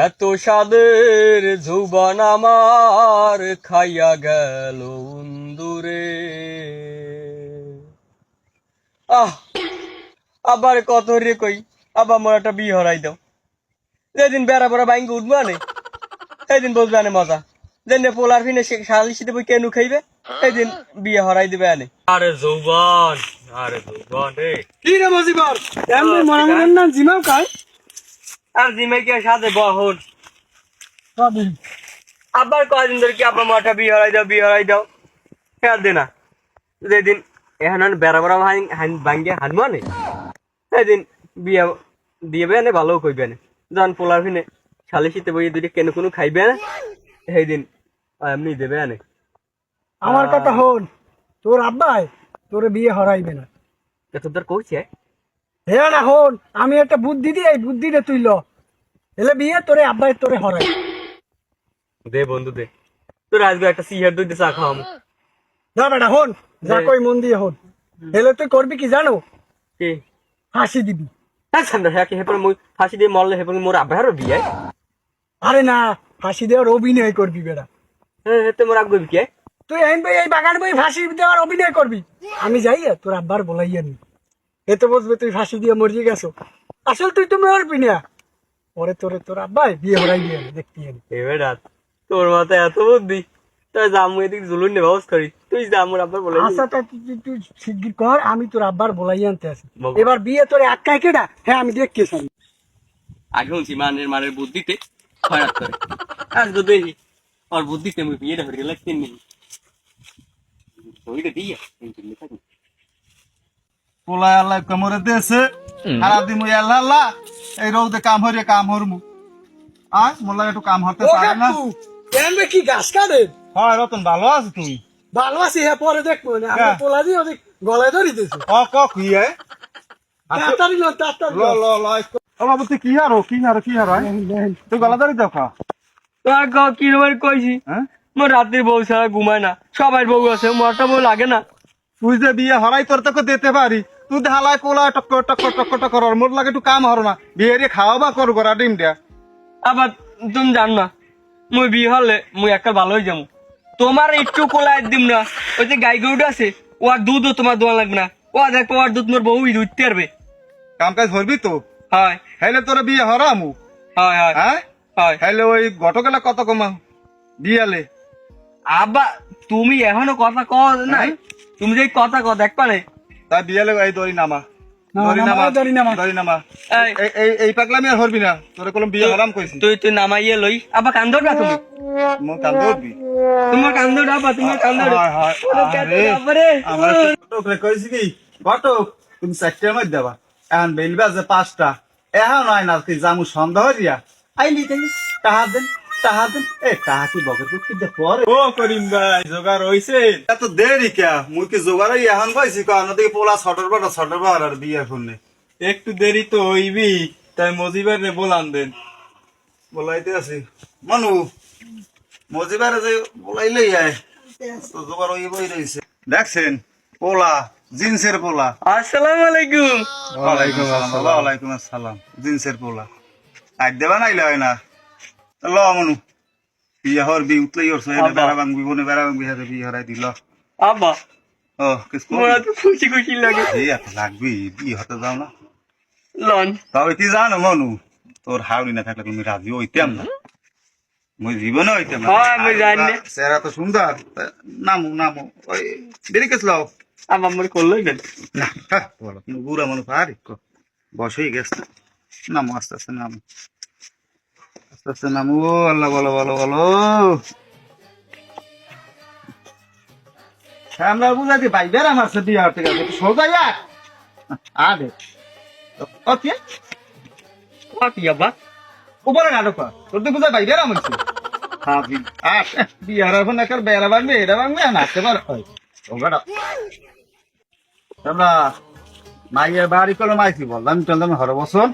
এত সাদের যৌবন আমার খাইয়া গেল উন্দুরে। আহ আবার কত রে কই আবার মোর একটা বিয়ে হরাই দাও। যেদিন বেড়া বড়া বাইঙ্গে উঠবো আনে সেদিন বসবে আনে মজা। যেদিন পোলার ফিনে শালিশিতে বই কেনু খাইবে সেদিন বিয়ে হরাই দিবে আনে। আরে যৌবন, আরে যৌবন রে। কি রে মজিবর এমনি মরামরের না জিমাও খায় আর জিমে কি সাথে বহন কদিন আবার কয়দিন ধরে কি আব্বা মাঠা বিয়ে হরাই দাও বিয়ে হরাই দাও খেয়াল দে না। যেদিন এখন বেড়া বড়া ভাঙ্গে হানবো আনে সেদিন বিয়ে দিবে আনে ভালো কইবে আনে। যখন পোলার ফিনে শালিশিতে বই দুইটা কেন কোনো খাইবে না সেই দিন এমনি দেবে আনে। আমার কথা হন, তোর আব্বাই তোর বিয়ে হরাইবে না। তোদের কইছে হে না হন, আমি একটা বুদ্ধি দিই, এই বুদ্ধিটা তুই ল, এলে বিয়ে তোরে আব্বাই তোরে হরাই। দে বন্ধু দে, তোর আজকে একটা সিহার দুই চা খাওয়াম। যা বেটা হন, যা কই মন দিয়ে হন। এলে তুই করবি কি জানো? কি ফাঁসি দিবি। ফাঁসি দিয়ে মরলে হেপর মোর আব্বাহারও বিয়ে। আরে না, ফাঁসি দেওয়ার অভিনয় করবি বেটা। হ্যাঁ মোর আগ কে তুই এই বাগান বই ফাঁসি দেওয়ার অভিনয় করবি। আমি যাই তোর আব্বার বলাইয়া নি, এতে বসবে তুই ফাঁসি দিয়ে মরিয়ে গেছো। আসল তুই তো মরবি না, পরে তোর আব্বাই বিয়ে হরাই দিয়ে দেখতি। বেটা তোর মাথায় এত বুদ্ধি, তুই জামু এদিক জুলুন নে ব্যবস্থা করি, তুই জামুর আব্বার বলে। আচ্ছা তুই শিগগির কর, আমি তোর আব্বার বলাই আনতে আসি। এবার বিয়ে তোরে আটকায় কেডা? হ্যাঁ আমি দেখতে চাই। আগে শুনছি মানের বুদ্ধিতে খয়াত করে, আজকে দেখি আর বুদ্ধিতে আমি বিয়েটা হয়ে গেলে তিন মিনিট ওইটা দিয়ে পোলা আল্লাহ কামড়ে দিয়েছে সারা দিন ওই আল্লাহ আল্লাহ এই রোদে কাম হরে কাম হরমু আর মোল্লা একটু কাম হতে পারে না। এমবে কি গাছ কাটে? হয় রতন ভালো আছে তুই? ভালো আছি, হ্যাঁ পরে দেখবো না। আমরা পোলা দিয়ে ওদের গলায় ধরি দিয়েছে। কি হয় তাড়াতাড়ি ল, তাড়াতাড়ি ল। ও বাবু তুই কি হারো তুই গলাদারি দেখা কি রকম কইছি মোর রাত্রির বউ ছাড়া ঘুমায় না, সবাই বউ আছে, মোরটা বউ লাগে না। তুই যে বিয়ে হরাই তোর তোকে দিতে পারি, তুই হালাই পোলা টক্কর টক্কর টক্কর টক্কর মোর লাগে একটু কাম হরো না, বিয়ে দিয়ে খাওয়া বা কর গোড়া ডিম দিয়া। আবার তুমি জান না মুই বিয়ে হলে মুই একটা ভালো হয়ে যাবো, তোমার একটু কোলায় দিম না। ওই যে গাই গরুটা আছে ওর দুধও তোমার দোয়া লাগবে না, ও দেখবো ওর দুধ মোর বউ দুধতে পারবে। কাম কাজ ধরবি তো? হয় হেলে তোরা বিয়ে হরামু। হয় হয় হ্যাঁ হয় হেলে ওই ঘটকেলা কত কমা বিয়ালে। আবার তুমি এখনো কথা কও নাই, তুমি যে কথা কও দেখবা না তা বিয়ালে এই দড়ি নামা দড়ি নামা এই পাগলামি আর হরবি না, তোরে কলম বিয়ে হরাম কইছি। তুই নামাইয়ে লই আবার কান্দর না তুমি মো কাম ধরবি তোমার কান্দর ডাবা তোমার কান্দর আমার ঘটক রে কইছি কি ঘটক তুমি 4টার মধ্যে দেবা এখন বেলবা যে 5টা এখন নয় না কি জামু সন্দেহ হরিয়া আইলি তাই টাহা দেন এ টাহা কি বগর কি দে পরে। ও করিম ভাই জোগাড় হইছে? এত দেরি কে মুই কি জোগাড়ই এখন পাইছি কারণ দিকে পোলা ছটর বাড়া আর বিয়ে ফোনে একটু দেরি তো হইবি, তাই মজিবার রে বলান দেন। বলাইতে আছি মানু মজিবার যে বলাইলে আয় তো জোগাড় হইবই রইছে। দেখছেন পোলা জিন্সের পোলা। আসসালামু আলাইকুম। ওয়ালাইকুম আসসালাম। জিন্সের পোলা আজ দেবা নাইলে হয় না ল মনু বিয়ে হরবি উতলাই ওর সহে বেড়া ভাঙবি বনে বেড়া ভাঙবি হাতে বিয়ে হরাই দিল। আব্বা ও কিছু মোরা তো খুশি খুশি লাগে। এই এত লাগবি বিয়ে হতে যাও না লন তবে কি জানো মনু তোর হাওড়ি না থাকলে তুমি রাজি হইতাম না, মুই জীবনে হইতাম না। হ্যাঁ আমি জানি না চেহারা তো সুন্দর। নামো ওই বেরিয়ে গেছিল আব্বা আমার করলোই না না বলো তুমি বুড়া মনে পারি বসেই গেছে। নামো আস্তে আস্তে নামো ও আল্লাহ বলো আমরা বুঝাতে ভাই বেড়া মারছে বিয়ে হতে গেছে সোজাই আরে ওকে কি আব্বা উপরে নাটক তোর তো বুঝা ভাই বেড়া মারছে বিয়ে হারার ফোন একটা বেড়া ভাঙবে এটা ভাঙবে নাচতে পার হয় আমরা মাইয়ের বাড়ি করে মাইছি বললাম চললাম হর বছর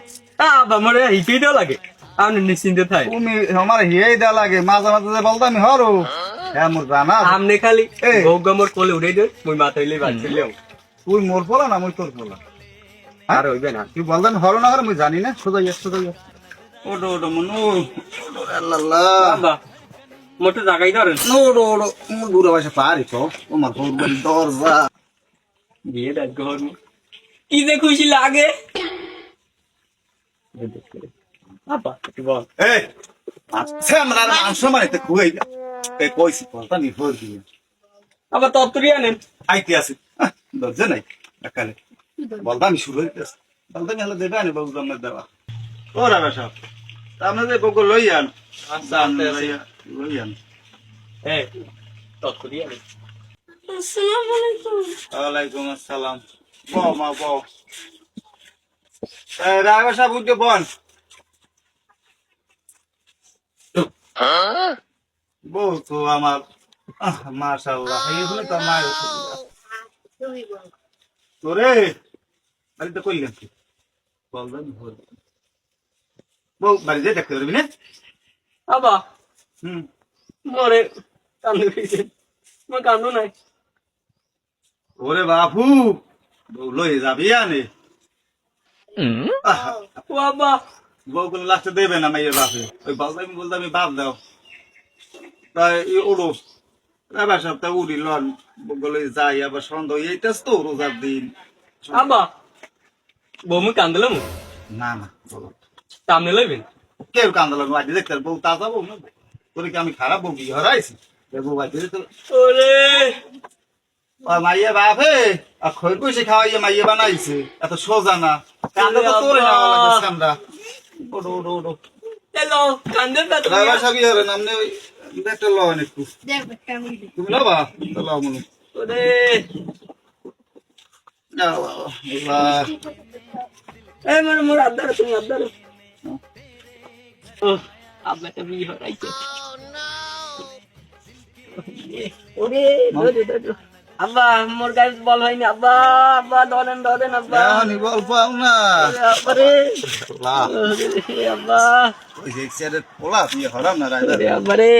আব্বা আমার হিটেই দেওয়া লাগে আপনি নিশ্চিন্তে থাই। তুমি আমার হিয়েই দেওয়া লাগে মাঝে মাঝে বলতাম হরো হ্যাঁ মোর জানা আমনে খালি গৌগমর কোলে উঠে দেন মুই মাথাইলে বাঁচলেও তুই মোর পোলা না মুই তোর পোলা আর হইবে না। তুই বলতাম হরো না হরো মুই জানি না সোজাই ওডো ওডো মনু আল্লাহ আব্বা মোটর জাগাই ধরেন ওডো ওডো বুড়ো বয়সে পারি তো তোমার ঘর দরজা বিয়ে দেখ ঘর কি যে খুশি লাগে আব্বা তুই বল এই আচ্ছা আমরা মাংস মারিতে খুঁই এই কইছি কথা নি ফোর দিয়ে আবার তত্তরি আনেন আইতে আসি দরজা নাই একালে বলতা আমি শুরু হইতেছি বলতা আমি হলে দেবে আনি বাবু জন্মের দেওয়া ও রাবা সাহেব আপনাদের বকো লই আন আচ্ছা আনতে আসি লই আন এই তত্তরি আনেন আসসালামু আলাইকুম। ওয়ালাইকুম আসসালাম বউ মা বউ রাবা সাহেব উঠে বল বউ তো আমার মাশাআল্লাহ এইগুলো তো আমার তোরে বাড়িতে কইলেন কি বলবেন বউ বাড়িতে দেখতে পারবি না আব্বা হুম মরে কান্দু গেছে মই কান্দু নাই ওরে বাপু বউ লই যাবি আনে ও আব্বা বউ কোনো লাস্টে দেবে না মাইয়ের বাপে ওই বলতে আমি বলতে আমি বাপ দাও তাই ওড়ো এবার সপ্তাহে উড়ি লন বলে যাই আবার সন্ধ্যা এইটাস তো রোজার দিন আব্বা বউ কান্দলাম না না বলো সামনে লইবেন কেউ কান্দা লাগবে আজ দেখতে বউ তাজা বউ না তোরে কি আমি খারাপ বউ বিয়ে হারাইছি বউ আজ দেখতে ওরে মাইয়া বাপে আর খই কইছে খাওয়াইয়া মাইয়া বানাইছে এত সোজা না কান্দা তো তোরে না লাগবে কান্দা ওডো ওডো ওডো হ্যালো কান্দে না তুমি রাবা সাবি হরে নামনে ওই দেখতে লন একটু দেখ একটা আমি দিই। তুমি লবা তো লও মনে ওরে না বাবা এই মোর মোর আদার তুমি আদার ও আব্বা তো বিয়ে হরাইছে ওরে ধরে ধরে আব্বা মোর গায়ে বল হয়নি আব্বা আব্বা ধরেন ধরেন আব্বা নি বল পাও না আব্বা রে লা আব্বা ওই যে সেরে পোলা বিয়ে হরাম না রাইদা আব্বা রে